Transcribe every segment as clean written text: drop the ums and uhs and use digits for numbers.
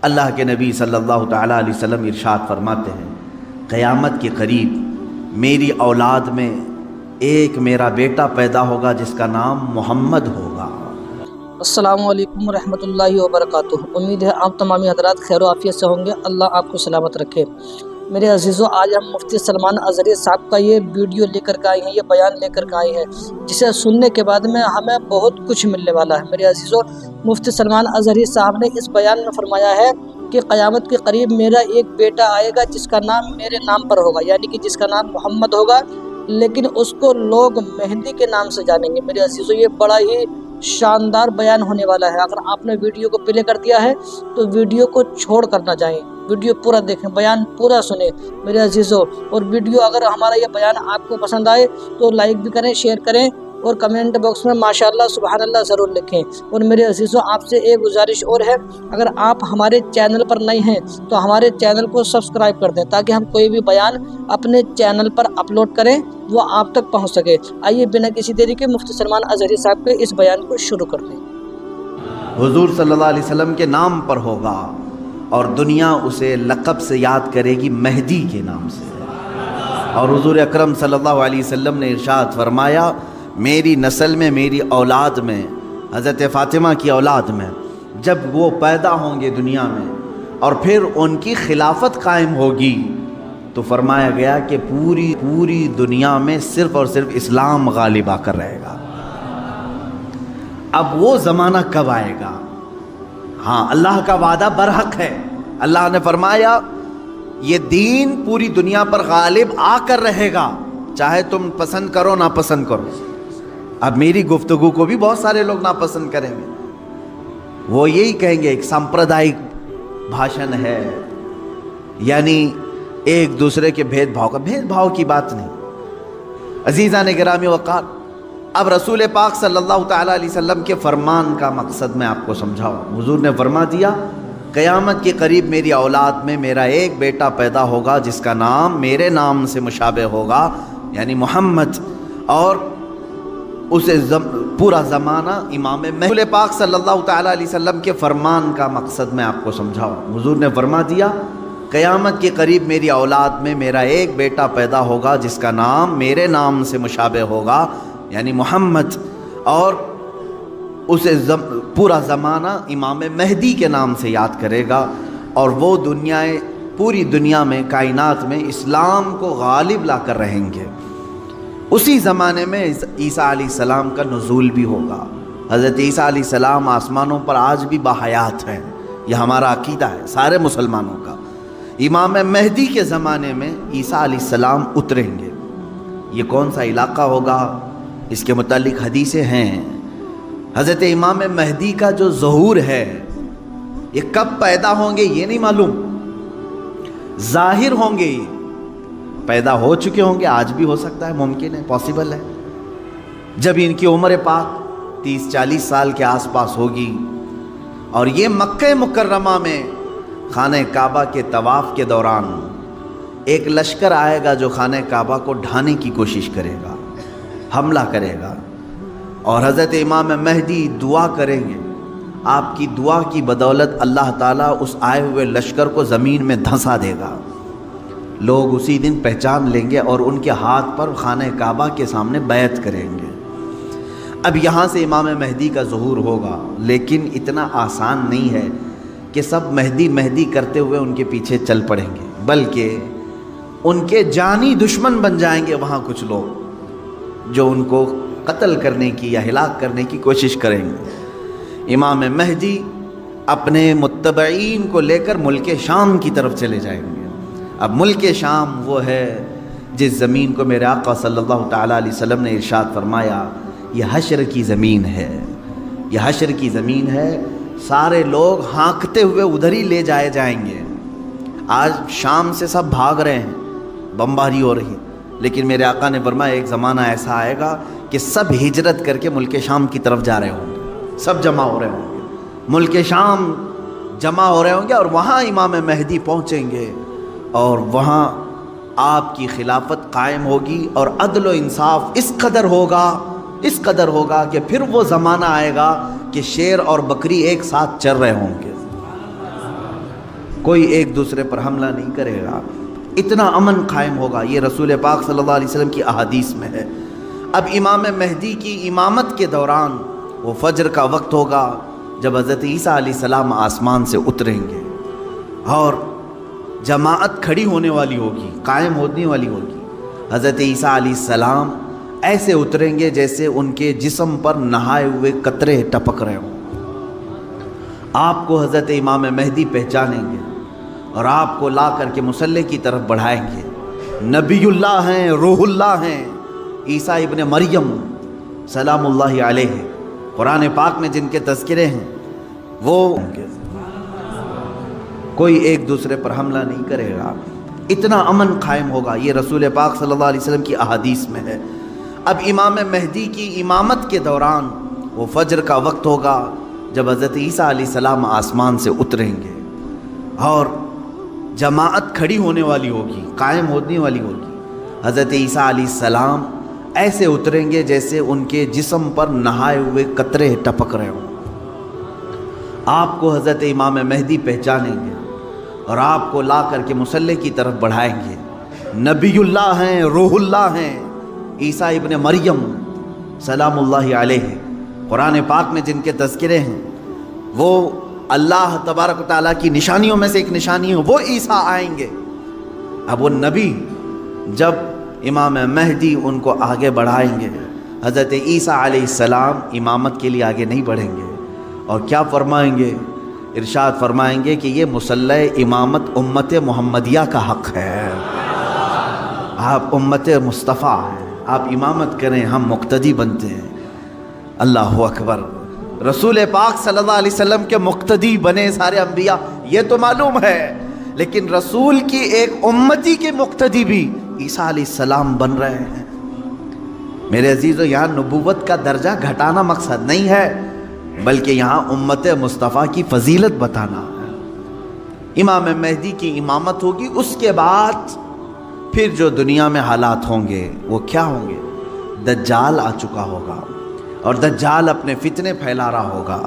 اللہ کے نبی صلی اللہ تعالیٰ علیہ وسلم ارشاد فرماتے ہیں، قیامت کے قریب میری اولاد میں ایک میرا بیٹا پیدا ہوگا جس کا نام محمد ہوگا۔ السلام علیکم ورحمۃ اللہ وبرکاتہ۔ امید ہے آپ تمامی حضرات خیر و عافیت سے ہوں گے، اللہ آپ کو سلامت رکھے۔ میرے عزیزوں، آج ہم مفتی سلمان اظہری صاحب کا یہ ویڈیو لے کر کے آئے ہیں، یہ بیان لے کر کے آئے ہیں، جسے سننے کے بعد میں ہمیں بہت کچھ ملنے والا ہے۔ میرے عزیزوں، مفتی سلمان اظہری صاحب نے اس بیان میں فرمایا ہے کہ قیامت کے قریب میرا ایک بیٹا آئے گا جس کا نام میرے نام پر ہوگا، یعنی کہ جس کا نام محمد ہوگا، لیکن اس کو لوگ مہدی کے نام سے جانیں گے۔ میرے عزیزوں، یہ بڑا ہی شاندار بیان ہونے والا ہے۔ اگر آپ نے ویڈیو کو پلے کر دیا ہے تو ویڈیو کو چھوڑ کر نہ جائیں، ویڈیو پورا دیکھیں، بیان پورا سنیں میرے عزیزوں۔ اور ویڈیو اگر ہمارا یہ بیان آپ کو پسند آئے تو لائک بھی کریں، شیئر کریں، اور کمنٹ باکس میں ماشاءاللہ سبحان اللہ ضرور لکھیں۔ اور میرے عزیزوں، آپ سے ایک گزارش اور ہے، اگر آپ ہمارے چینل پر نئے ہیں تو ہمارے چینل کو سبسکرائب کر دیں تاکہ ہم کوئی بھی بیان اپنے چینل پر اپلوڈ کریں وہ آپ تک پہنچ سکے۔ آئیے بنا کسی دیری کے مفتی سلمان اظہری صاحب کے اس بیان کو شروع کرتے ہیں۔ حضور صلی اللہ علیہ وسلم کے نام پر ہوگا اور دنیا اسے لقب سے یاد کرے گی، مہدی کے نام سے۔ اور حضور اکرم صلی اللہ علیہ وسلم نے ارشاد فرمایا، میری نسل میں، میری اولاد میں، حضرت فاطمہ کی اولاد میں جب وہ پیدا ہوں گے دنیا میں اور پھر ان کی خلافت قائم ہوگی تو فرمایا گیا کہ پوری دنیا میں صرف اور صرف اسلام غالب آ کر رہے گا۔ اب وہ زمانہ کب آئے گا؟ ہاں، اللہ کا وعدہ برحق ہے۔ اللہ نے فرمایا یہ دین پوری دنیا پر غالب آ کر رہے گا، چاہے تم پسند کرو نہ پسند کرو۔ اب میری گفتگو کو بھی بہت سارے لوگ ناپسند کریں گے، وہ یہی کہیں گے ایک سامپردائک بھاشن ہے، یعنی ایک دوسرے کے بھید بھاؤ کی بات نہیں۔ عزیزان گرامی وقار، اب رسول پاک صلی اللہ تعالیٰ علیہ وسلم کے فرمان کا مقصد میں آپ کو سمجھاؤں۔ حضور نے فرما دیا، قیامت کے قریب میری اولاد میں میرا ایک بیٹا پیدا ہوگا جس کا نام میرے نام سے مشابہ ہوگا، یعنی محمد، اور اسے پورا زمانہ امام مہدی۔ رسول پاک صلی اللہ تعالیٰ علیہ وسلم کے فرمان کا مقصد میں آپ کو سمجھاؤں۔ حضور نے فرما دیا، قیامت کے قریب میری اولاد میں میرا ایک بیٹا پیدا ہوگا جس کا نام میرے نام سے مشابہ ہوگا، یعنی محمد، اور اسے پورا زمانہ امام مہدی کے نام سے یاد کرے گا، اور وہ پوری دنیا میں، کائنات میں اسلام کو غالب لا کر رہیں گے۔ اسی زمانے میں عیسیٰ علیہ السلام کا نزول بھی ہوگا۔ حضرت عیسیٰ علیہ السلام آسمانوں پر آج بھی باحیات ہیں، یہ ہمارا عقیدہ ہے سارے مسلمانوں کا۔ امام مہدی کے زمانے میں عیسیٰ علیہ السلام اتریں گے۔ یہ کون سا علاقہ ہوگا، اس کے متعلق حدیثیں ہیں۔ حضرت امام مہدی کا جو ظہور ہے یہ کب پیدا ہوں گے یہ نہیں معلوم، ظاہر ہوں گے، یہ پیدا ہو چکے ہوں گے، آج بھی ہو سکتا ہے، ممکن ہے، پاسبل ہے۔ جب ان کی عمر پاک 30-40 سال کے آس پاس ہوگی اور یہ مکہ مکرمہ میں خانہ کعبہ کے طواف کے دوران ایک لشکر آئے گا جو خانہ کعبہ کو ڈھانے کی کوشش کرے گا، حملہ کرے گا، اور حضرت امام مہدی دعا کریں گے۔ آپ کی دعا کی بدولت اللہ تعالیٰ اس آئے ہوئے لشکر کو زمین میں دھنسا دے گا۔ لوگ اسی دن پہچان لیں گے اور ان کے ہاتھ پر خانہ کعبہ کے سامنے بیعت کریں گے۔ اب یہاں سے امام مہدی کا ظہور ہوگا، لیکن اتنا آسان نہیں ہے کہ سب مہدی مہدی کرتے ہوئے ان کے پیچھے چل پڑیں گے، بلکہ ان کے جانی دشمن بن جائیں گے وہاں کچھ لوگ جو ان کو قتل کرنے کی یا ہلاک کرنے کی کوشش کریں گے۔ امام مہدی اپنے متبعین کو لے کر ملک شام کی طرف چلے جائیں گے۔ اب ملک شام وہ ہے جس زمین کو میرے آقا صلی اللہ تعالیٰ علیہ وسلم نے ارشاد فرمایا یہ حشر کی زمین ہے، یہ حشر کی زمین ہے، سارے لوگ ہانکتے ہوئے ادھر ہی لے جائے جائیں گے۔ آج شام سے سب بھاگ رہے ہیں، بمباری ہو رہی ہے، لیکن میرے آقا نے فرمایا ایک زمانہ ایسا آئے گا کہ سب ہجرت کر کے ملک شام کی طرف جا رہے ہوں گے، سب جمع ہو رہے ہوں گے، ملک شام جمع ہو رہے ہوں گے، اور وہاں امام مہدی پہنچیں گے، اور وہاں آپ کی خلافت قائم ہوگی، اور عدل و انصاف اس قدر ہوگا کہ پھر وہ زمانہ آئے گا کہ شیر اور بکری ایک ساتھ چر رہے ہوں گے۔ کوئی ایک دوسرے پر حملہ نہیں کرے گا، اتنا امن قائم ہوگا۔ یہ رسول پاک صلی اللہ علیہ وسلم کی احادیث میں ہے۔ اب امام مہدی کی امامت کے دوران وہ فجر کا وقت ہوگا جب حضرت عیسیٰ علیہ السلام آسمان سے اتریں گے اور جماعت کھڑی ہونے والی ہوگی، قائم ہونے والی ہوگی۔ حضرت عیسیٰ علیہ السلام ایسے اتریں گے جیسے ان کے جسم پر نہائے ہوئے قطرے ٹپک رہے ہوں۔ آپ کو حضرت امام مہدی پہچانیں گے اور آپ کو لا کر کے مصلی کی طرف بڑھائیں گے۔ نبی اللہ ہیں، روح اللہ ہیں، عیسیٰ ابن مریم سلام اللہ علیہ، قرآن پاک میں جن کے تذکرے ہیں وہ کوئی ایک دوسرے پر حملہ نہیں کرے گا، اتنا امن قائم ہوگا۔ یہ رسول پاک صلی اللہ علیہ وسلم کی احادیث میں ہے۔ اب امام مہدی کی امامت کے دوران وہ فجر کا وقت ہوگا جب حضرت عیسیٰ علیہ السلام آسمان سے اتریں گے اور جماعت کھڑی ہونے والی ہوگی، قائم ہونے والی ہوگی۔ حضرت عیسیٰ علیہ السلام ایسے اتریں گے جیسے ان کے جسم پر نہائے ہوئے قطرے ٹپک رہے ہوں۔ آپ کو حضرت امام مہدی پہچانیں گے اور آپ کو لا کر کے مصلی کی طرف بڑھائیں گے۔ نبی اللہ ہیں، روح اللہ ہیں، عیسیٰ ابن مریم سلام اللہ علیہ، قرآن پاک میں جن کے تذکرے ہیں وہ اللہ تبارک و تعالیٰ کی نشانیوں میں سے ایک نشانی ہے، وہ عیسیٰ آئیں گے۔ اب وہ نبی جب امام مہدی ان کو آگے بڑھائیں گے، حضرت عیسیٰ علیہ السلام امامت کے لیے آگے نہیں بڑھیں گے اور کیا فرمائیں گے؟ ارشاد فرمائیں گے کہ یہ مصلی امامت امت محمدیہ کا حق ہے، آپ امت مصطفیٰ ہیں، آپ امامت کریں، ہم مقتدی بنتے ہیں۔ اللہ اکبر، رسول پاک صلی اللہ علیہ وسلم کے مقتدی بنے سارے انبیاء، یہ تو معلوم ہے، لیکن رسول کی ایک امتی کے مقتدی بھی عیسیٰ علیہ السلام بن رہے ہیں۔ میرے عزیزو، یہاں نبوت کا درجہ گھٹانا مقصد نہیں ہے، بلکہ یہاں امت مصطفیٰ کی فضیلت بتانا ہے۔ امام مہدی کی امامت ہوگی، اس کے بعد پھر جو دنیا میں حالات ہوں گے وہ کیا ہوں گے؟ دجال آ چکا ہوگا اور دجال اپنے فتنے پھیلا رہا ہوگا،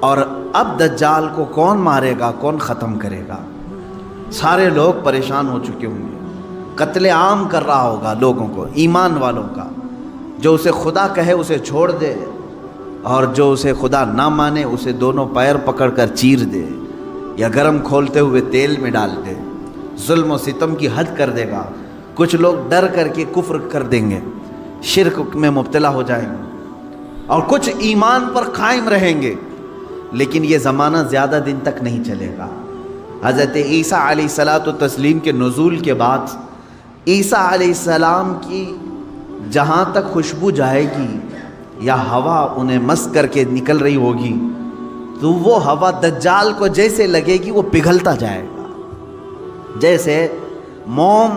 اور اب دجال کو کون مارے گا، کون ختم کرے گا؟ سارے لوگ پریشان ہو چکے ہوں گے، قتل عام کر رہا ہوگا لوگوں کو، ایمان والوں کا۔ جو اسے خدا کہے اسے چھوڑ دے، اور جو اسے خدا نہ مانے اسے دونوں پیر پکڑ کر چیر دے یا گرم کھولتے ہوئے تیل میں ڈال دے، ظلم و ستم کی حد کر دے گا۔ کچھ لوگ ڈر کر کے کفر کر دیں گے، شرک میں مبتلا ہو جائیں گے، اور کچھ ایمان پر قائم رہیں گے، لیکن یہ زمانہ زیادہ دن تک نہیں چلے گا۔ حضرت عیسیٰ علیہ الصلاۃ والتسلیم کے نزول کے بعد عیسیٰ علیہ السلام کی جہاں تک خوشبو جائے گی یا ہوا انہیں مس کر کے نکل رہی ہوگی، تو وہ ہوا دجال کو جیسے لگے گی وہ پگھلتا جائے گا، جیسے موم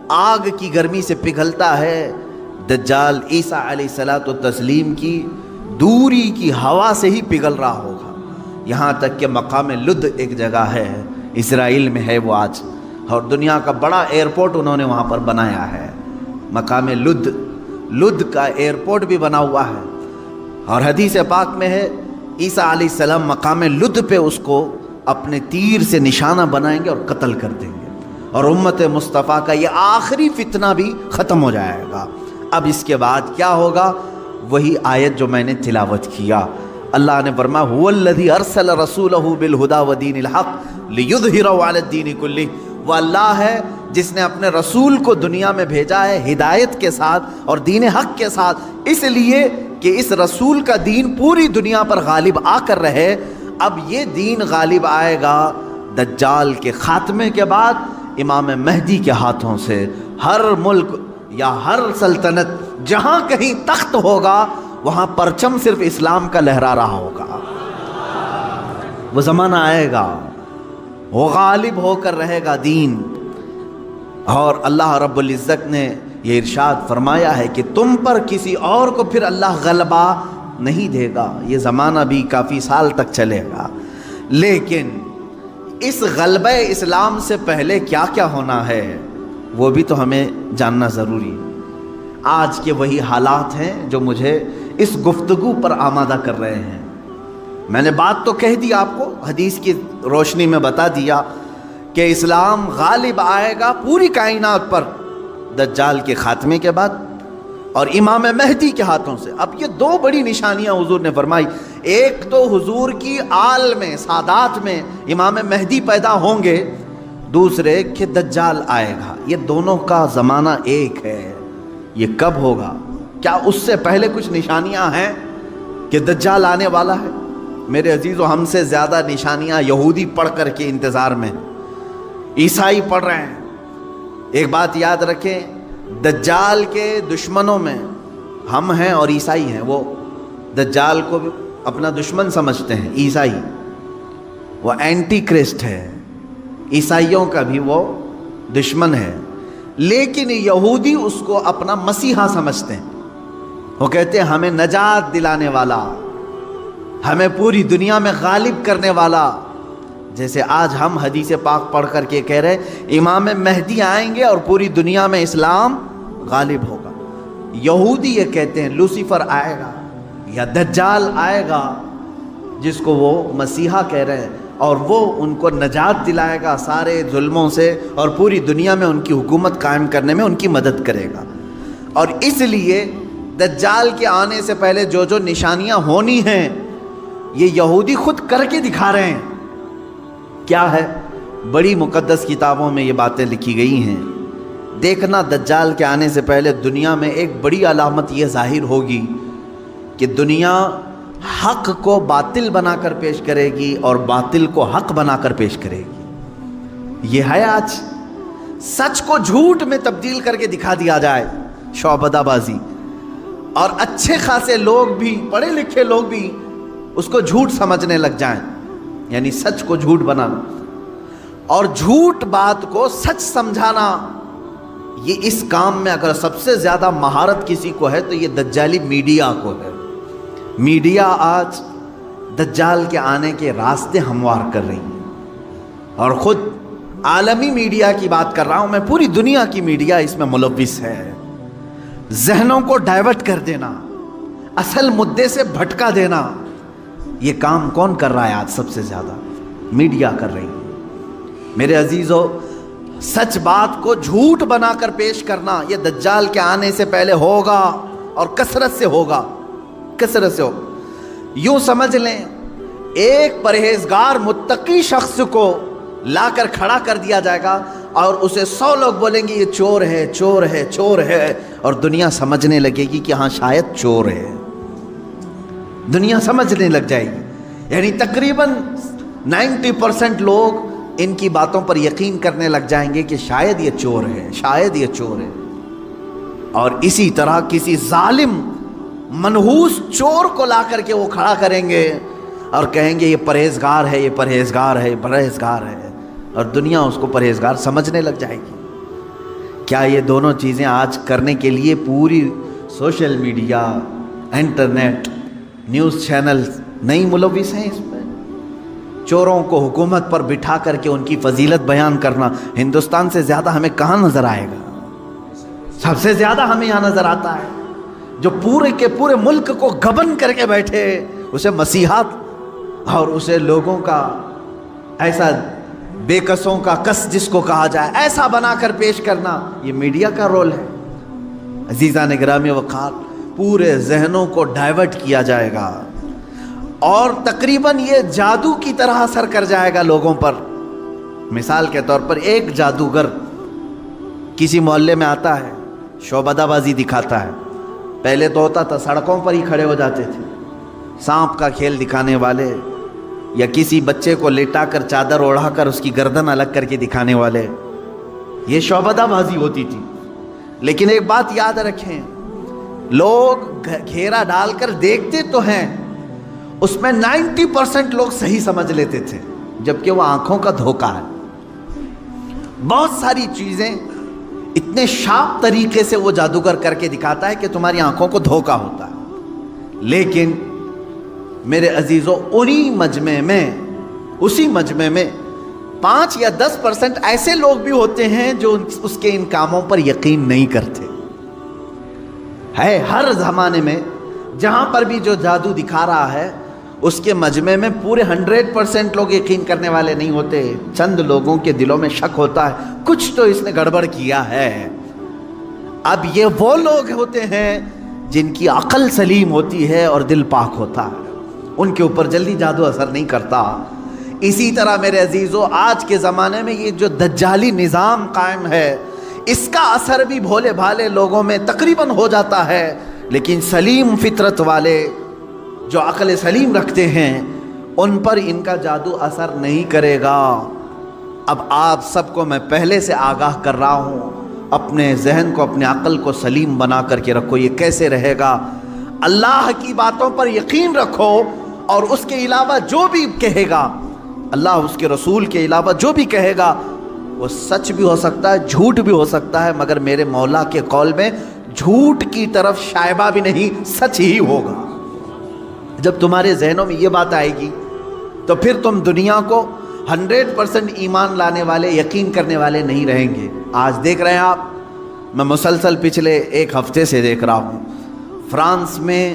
آگ کی گرمی سے پگھلتا ہے۔ دجال عیسیٰ علیہ الصلاۃ والتسلیم کی دوری کی ہوا سے ہی پگھل رہا ہوگا، یہاں تک کہ مقام لد ایک جگہ ہے، اسرائیل میں ہے وہ آج، اور دنیا کا بڑا ایئرپورٹ انہوں نے وہاں پر بنایا ہے، مقام لد کا ایئرپورٹ بھی بنا ہوا ہے۔ اور حدیث پاک میں ہے عیسیٰ علیہ السلام مقام لد پہ اس کو اپنے تیر سے نشانہ بنائیں گے اور قتل کر دیں گے، اور امت مصطفیٰ کا یہ آخری فتنہ بھی ختم ہو جائے گا۔ اب اس کے بعد کیا ہوگا؟ وہی آیت جو میں نے تلاوت کیا، اللہ نے فرمایا هو الذی ارسل رسولہ بالہدی ودین الحق لیظہرہ علی الدین کلہ، وہ اللہ ہے جس نے اپنے رسول کو دنیا میں بھیجا ہے ہدایت کے ساتھ اور دین حق کے ساتھ، اس لیے کہ اس رسول کا دین پوری دنیا پر غالب آ کر رہے۔ اب یہ دین غالب آئے گا دجال کے خاتمے کے بعد امام مہدی کے ہاتھوں سے۔ ہر ملک یا ہر سلطنت جہاں کہیں تخت ہوگا وہاں پرچم صرف اسلام کا لہرا رہا ہوگا۔ وہ زمانہ آئے گا، وہ غالب ہو کر رہے گا دین، اور اللہ رب العزت نے یہ ارشاد فرمایا ہے کہ تم پر کسی اور کو پھر اللہ غلبہ نہیں دے گا۔ یہ زمانہ بھی کافی سال تک چلے گا، لیکن اس غلبہ اسلام سے پہلے کیا کیا ہونا ہے وہ بھی تو ہمیں جاننا ضروری ہے۔ آج کے وہی حالات ہیں جو مجھے اس گفتگو پر آمادہ کر رہے ہیں۔ میں نے بات تو کہہ دی آپ کو، حدیث کی روشنی میں بتا دیا کہ اسلام غالب آئے گا پوری کائنات پر دجال کے خاتمے کے بعد اور امام مہدی کے ہاتھوں سے۔ اب یہ دو بڑی نشانیاں حضور نے فرمائی، ایک تو حضور کی آل میں سادات میں امام مہدی پیدا ہوں گے، دوسرے کہ دجال آئے گا۔ یہ دونوں کا زمانہ ایک ہے۔ یہ کب ہوگا؟ کیا اس سے پہلے کچھ نشانیاں ہیں کہ دجال آنے والا ہے؟ میرے عزیزو، ہم سے زیادہ نشانیاں یہودی پڑھ کر کے انتظار میں، عیسائی پڑھ رہے ہیں۔ ایک بات یاد رکھیں، دجال کے دشمنوں میں ہم ہیں اور عیسائی ہیں۔ وہ دجال کو بھی اپنا دشمن سمجھتے ہیں عیسائی، وہ اینٹی کرسٹ ہے، عیسائیوں کا بھی وہ دشمن ہے، لیکن یہودی اس کو اپنا مسیحا سمجھتے ہیں۔ وہ کہتے ہیں ہمیں نجات دلانے والا، ہمیں پوری دنیا میں غالب کرنے والا۔ جیسے آج ہم حدیث پاک پڑھ کر کے کہہ رہے ہیں امام مہدی آئیں گے اور پوری دنیا میں اسلام غالب ہوگا، یہودی یہ کہتے ہیں لوسیفر آئے گا یا دجال آئے گا، جس کو وہ مسیحا کہہ رہے ہیں، اور وہ ان کو نجات دلائے گا سارے ظلموں سے اور پوری دنیا میں ان کی حکومت قائم کرنے میں ان کی مدد کرے گا۔ اور اس لیے دجال کے آنے سے پہلے جو جو نشانیاں ہونی ہیں یہ یہودی خود کر کے دکھا رہے ہیں۔ کیا ہے؟ بڑی مقدس کتابوں میں یہ باتیں لکھی گئی ہیں۔ دیکھنا دجال کے آنے سے پہلے دنیا میں ایک بڑی علامت یہ ظاہر ہوگی کہ دنیا حق کو باطل بنا کر پیش کرے گی اور باطل کو حق بنا کر پیش کرے گی۔ یہ ہے آج، سچ کو جھوٹ میں تبدیل کر کے دکھا دیا جائے، شعبدہ بازی، اور اچھے خاصے لوگ بھی، پڑھے لکھے لوگ بھی اس کو جھوٹ سمجھنے لگ جائیں، یعنی سچ کو جھوٹ بنانا اور جھوٹ بات کو سچ سمجھانا۔ یہ اس کام میں اگر سب سے زیادہ مہارت کسی کو ہے تو یہ دجالی میڈیا کو ہے۔ میڈیا آج دجال کے آنے کے راستے ہموار کر رہی ہے، اور خود عالمی میڈیا کی بات کر رہا ہوں میں، پوری دنیا کی میڈیا اس میں ملوث ہے۔ ذہنوں کو ڈائیورٹ کر دینا، اصل مدعے سے بھٹکا دینا، یہ کام کون کر رہا ہے آج؟ سب سے زیادہ میڈیا کر رہی ہے۔ میرے عزیزو، سچ بات کو جھوٹ بنا کر پیش کرنا یہ دجال کے آنے سے پہلے ہوگا اور کثرت سے ہوگا، کثرت سے ہوگا۔ یوں سمجھ لیں ایک پرہیزگار متقی شخص کو لا کر کھڑا کر دیا جائے گا اور اسے 100 لوگ بولیں گے یہ چور ہے، چور ہے، چور ہے، اور دنیا سمجھنے لگے گی کہ ہاں شاید چور ہے، دنیا سمجھنے لگ جائے گی۔ یعنی تقریباً 90% لوگ ان کی باتوں پر یقین کرنے لگ جائیں گے کہ شاید یہ چور ہے، شاید یہ چور ہے۔ اور اسی طرح کسی ظالم منحوس چور کو لا کر کے وہ کھڑا کریں گے اور کہیں گے یہ پرہیزگار ہے، یہ پرہیزگار ہے، پرہیزگار ہے، اور دنیا اس کو پرہیزگار سمجھنے لگ جائے گی۔ کیا یہ دونوں چیزیں آج کرنے کے لیے پوری social media, internet, news channel نہیں ملوث ہیں اس میں؟ چوروں کو حکومت پر بٹھا کر کے ان کی فضیلت بیان کرنا ہندوستان سے زیادہ ہمیں کہاں نظر آئے گا؟ سب سے زیادہ ہمیں یہاں نظر آتا ہے جو پورے کے پورے ملک کو گبن کر کے بیٹھے، اسے مسیحات اور اسے لوگوں کا ایسا بے کسوں کا کس جس کو کہا جائے ایسا بنا کر پیش کرنا، یہ میڈیا کا رول ہے۔ عزیزان گرامی وقار، پورے ذہنوں کو ڈائیورٹ کیا جائے گا اور تقریباً یہ جادو کی طرح اثر کر جائے گا لوگوں پر۔ مثال کے طور پر ایک جادوگر کسی محلے میں آتا ہے، شعبدہ بازی دکھاتا ہے۔ پہلے تو ہوتا تھا سڑکوں پر ہی کھڑے ہو جاتے تھے، سانپ کا کھیل دکھانے والے، یا کسی بچے کو لیٹا کر چادر اوڑھا کر اس کی گردن الگ کر کے دکھانے والے، یہ شعبدہ بازی ہوتی تھی۔ لیکن ایک بات یاد رکھیں، لوگ گھیرا ڈال کر دیکھتے تو ہیں، اس میں 90% لوگ صحیح سمجھ لیتے تھے، جبکہ وہ آنکھوں کا دھوکہ ہے۔ بہت ساری چیزیں اتنے شارپ طریقے سے وہ جادوگر کر کے دکھاتا ہے کہ تمہاری آنکھوں کو دھوکہ ہوتا ہے۔ لیکن میرے عزیزو، اسی مجمع میں 5 یا 10% ایسے لوگ بھی ہوتے ہیں جو اس کے ان کاموں پر یقین نہیں کرتے۔ ہے ہر زمانے میں جہاں پر بھی جو جادو دکھا رہا ہے اس کے مجمع میں پورے 100% لوگ یقین کرنے والے نہیں ہوتے، چند لوگوں کے دلوں میں شک ہوتا ہے کچھ تو اس نے گڑبڑ کیا ہے۔ اب یہ وہ لوگ ہوتے ہیں جن کی عقل سلیم ہوتی ہے اور دل پاک ہوتا ہے، ان کے اوپر جلدی جادو اثر نہیں کرتا۔ اسی طرح میرے عزیزو آج کے زمانے میں یہ جو دجالی نظام قائم ہے، اس کا اثر بھی بھولے بھالے لوگوں میں تقریباً ہو جاتا ہے، لیکن سلیم فطرت والے جو عقل سلیم رکھتے ہیں ان پر ان کا جادو اثر نہیں کرے گا۔ اب آپ سب کو میں پہلے سے آگاہ کر رہا ہوں، اپنے ذہن کو اپنے عقل کو سلیم بنا کر کے رکھو۔ یہ کیسے رہے گا؟ اللہ کی باتوں پر یقین رکھو، اور اس کے علاوہ جو بھی کہے گا، اللہ اس کے رسول کے علاوہ جو بھی کہے گا وہ سچ بھی ہو سکتا ہے، جھوٹ بھی ہو سکتا ہے، مگر میرے مولا کے قول میں جھوٹ کی طرف شائبہ بھی نہیں، سچ ہی ہوگا۔ جب تمہارے ذہنوں میں یہ بات آئے گی تو پھر تم دنیا کو 100% ایمان لانے والے، یقین کرنے والے نہیں رہیں گے۔ آج دیکھ رہے ہیں آپ، میں مسلسل پچھلے ایک ہفتے سے دیکھ رہا ہوں، فرانس میں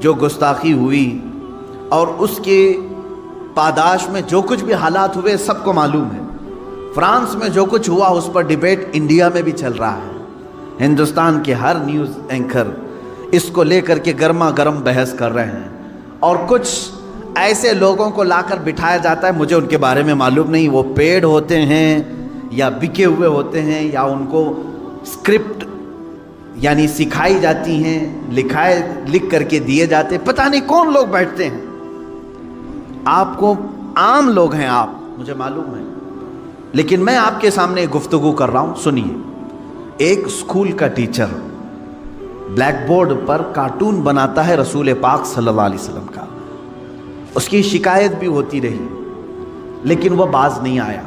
جو گستاخی ہوئی اور اس کے پاداش میں جو کچھ بھی حالات ہوئے سب کو معلوم ہے۔ فرانس میں جو کچھ ہوا اس پر ڈیبیٹ انڈیا میں بھی چل رہا ہے، ہندوستان کے ہر نیوز اینکر اس کو لے کر کے گرما گرم بحث کر رہے ہیں، اور کچھ ایسے لوگوں کو لا کر بٹھایا جاتا ہے، مجھے ان کے بارے میں معلوم نہیں وہ پیڈ ہوتے ہیں یا بکے ہوئے ہوتے ہیں، یا ان کو اسکرپٹ یعنی سکھائی جاتی ہیں، لکھ کر کے دیے جاتے، پتہ نہیں کون لوگ بیٹھتے ہیں۔ آپ کو عام لوگ ہیں آپ، مجھے معلوم ہے، لیکن میں آپ کے سامنے گفتگو کر رہا ہوں، سنیے۔ ایک اسکول کا ٹیچر بلیک بورڈ پر کارٹون بناتا ہے رسول پاک صلی اللہ علیہ وسلم کا، اس کی شکایت بھی ہوتی رہی لیکن وہ باز نہیں آیا،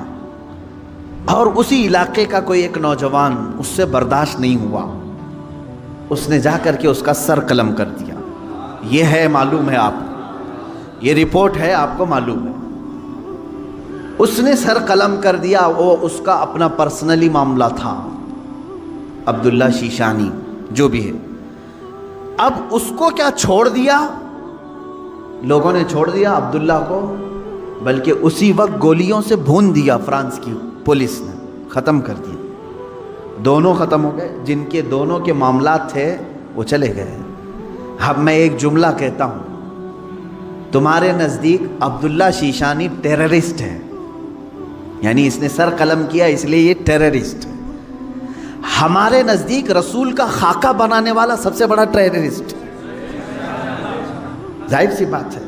اور اسی علاقے کا کوئی ایک نوجوان اس سے برداشت نہیں ہوا، اس نے جا کر کے اس کا سر قلم کر دیا۔ یہ ہے، معلوم ہے آپ کو، یہ رپورٹ ہے، آپ کو معلوم ہے۔ اس نے سر قلم کر دیا، وہ اس کا اپنا پرسنلی معاملہ تھا، عبداللہ شیشانی جو بھی ہے۔ اب اس کو کیا چھوڑ دیا؟ لوگوں نے چھوڑ دیا عبداللہ کو، بلکہ اسی وقت گولیوں سے بھون دیا فرانس کی پولیس نے، ختم کر دیا۔ دونوں ختم ہو گئے، جن کے دونوں کے معاملات تھے وہ چلے گئے۔ اب میں ایک جملہ کہتا ہوں، تمہارے نزدیک عبداللہ شیشانی ٹیررسٹ ہے، یعنی اس نے سر قلم کیا اس لیے یہ ٹیررسٹ ہے۔ ہمارے نزدیک رسول کا خاکہ بنانے والا سب سے بڑا ٹیررسٹ، ظاہر سی بات ہے۔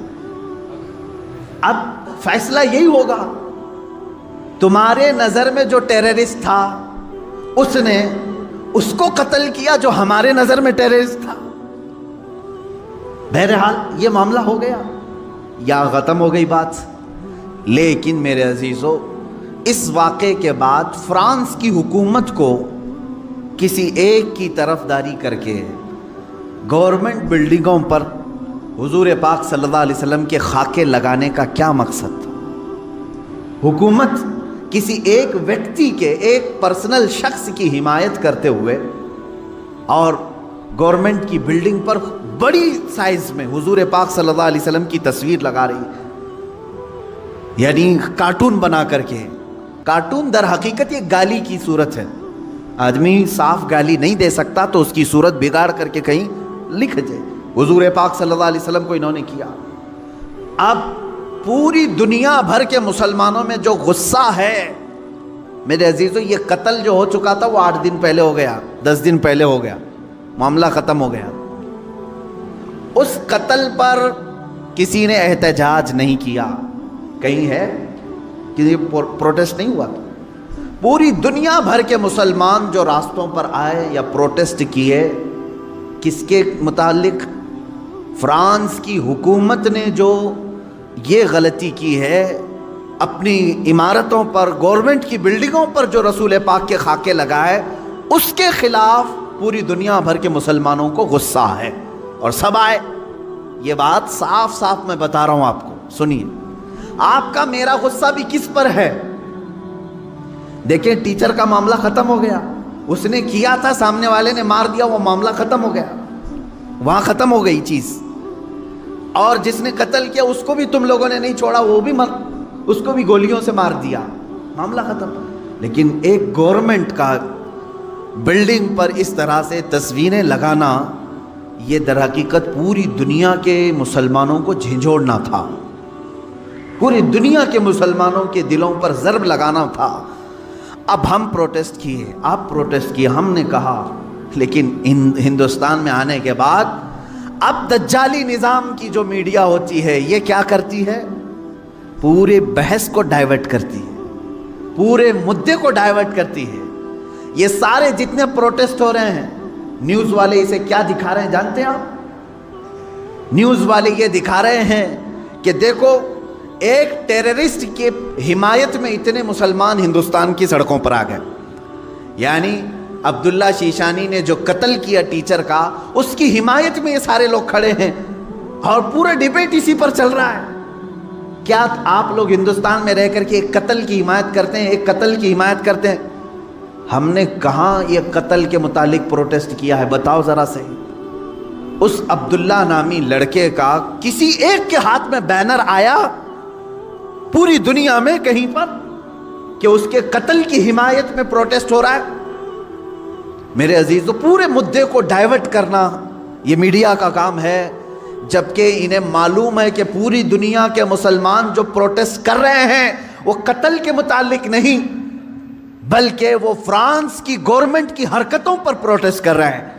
اب فیصلہ یہی ہوگا، تمہارے نظر میں جو ٹیررسٹ تھا اس نے اس کو قتل کیا جو ہمارے نظر میں ٹیررسٹ تھا۔ بہرحال یہ معاملہ ہو گیا یا ختم ہو گئی بات۔ لیکن میرے عزیزو، اس واقعے کے بعد فرانس کی حکومت کو کسی ایک کی طرفداری کر کے گورنمنٹ بلڈنگوں پر حضور پاک صلی اللہ علیہ وسلم کے خاکے لگانے کا کیا مقصد تھا؟ حکومت کسی ایک ویکتی کے، ایک پرسنل شخص کی حمایت کرتے ہوئے اور گورنمنٹ کی بلڈنگ پر بڑی سائز میں حضور پاک صلی اللہ علیہ وسلم کی تصویر لگا رہی، یعنی کارٹون بنا کر کے۔ کارٹون در حقیقت یہ گالی کی صورت ہے، آدمی صاف گالی نہیں دے سکتا تو اس کی صورت بگاڑ کر کے کہیں لکھ دے، حضور پاک صلی اللہ علیہ وسلم کو انہوں نے کیا۔ اب پوری دنیا بھر کے مسلمانوں میں جو غصہ ہے میرے عزیزو، یہ قتل جو ہو چکا تھا وہ 8 دن پہلے ہو گیا، 10 دن پہلے ہو گیا، معاملہ ختم ہو گیا۔ اس قتل پر کسی نے احتجاج نہیں کیا، کہیں ہے کہ پروٹیسٹ نہیں ہوا۔ پوری دنیا بھر کے مسلمان جو راستوں پر آئے یا پروٹیسٹ کیے، کس کے متعلق؟ فرانس کی حکومت نے جو یہ غلطی کی ہے، اپنی عمارتوں پر، گورنمنٹ کی بلڈنگوں پر جو رسول پاک کے خاکے لگائے، اس کے خلاف پوری دنیا بھر کے مسلمانوں کو غصہ ہے، اور سب آئے۔ یہ بات صاف صاف میں بتا رہا ہوں آپ کو، سنیے۔ آپ کا میرا غصہ بھی کس پر ہے؟ دیکھیں، ٹیچر کا معاملہ ختم ہو گیا، اس نے کیا تھا، سامنے والے نے مار دیا، وہ معاملہ ختم ہو گیا، وہاں ختم ہو گئی چیز۔ اور جس نے قتل کیا اس کو بھی تم لوگوں نے نہیں چھوڑا, وہ بھی اس کو بھی گولیوں سے مار دیا, معاملہ ختم. لیکن ایک گورنمنٹ کا بلڈنگ پر اس طرح سے تصویریں لگانا, یہ در حقیقت پوری دنیا کے مسلمانوں کو جھنجھوڑنا تھا, پوری دنیا کے مسلمانوں کے دلوں پر ضرب لگانا تھا. اب ہم پروٹیسٹ کیے, آپ پروٹیسٹ کیے, ہم نے کہا, لیکن ہندوستان میں آنے کے بعد اب دجالی نظام کی جو میڈیا ہوتی ہے یہ کیا کرتی ہے, پورے بحث کو ڈائیورٹ کرتی ہے, پورے مدے کو ڈائیورٹ کرتی ہے. یہ سارے جتنے پروٹیسٹ ہو رہے ہیں, نیوز والے اسے کیا دکھا رہے ہیں جانتے ہیں آپ؟ نیوز والے یہ دکھا رہے ہیں کہ دیکھو ایک ٹیررسٹ کی حمایت میں اتنے مسلمان ہندوستان کی سڑکوں پر آ گئے. یعنی عبداللہ شیشانی نے جو قتل کیا ٹیچر کا, اس کی حمایت میں یہ سارے لوگ کھڑے ہیں اور پورا ڈیبیٹ اسی پر چل رہا ہے. کیا آپ لوگ ہندوستان میں رہ کر کے ایک قتل کی حمایت کرتے ہیں, ایک قتل کی حمایت کرتے ہیں؟ ہم نے کہاں یہ قتل کے متعلق پروٹیسٹ کیا ہے, بتاؤ ذرا سے. اس عبداللہ نامی لڑکے کا کسی ایک کے ہاتھ میں بینر آیا پوری دنیا میں کہیں پر کہ اس کے قتل کی حمایت میں پروٹیسٹ ہو رہا ہے؟ میرے عزیزو, پورے مدے کو ڈائیورٹ کرنا یہ میڈیا کا کام ہے, جبکہ انہیں معلوم ہے کہ پوری دنیا کے مسلمان جو پروٹیسٹ کر رہے ہیں وہ قتل کے متعلق نہیں, بلکہ وہ فرانس کی گورنمنٹ کی حرکتوں پر پروٹیسٹ کر رہے ہیں.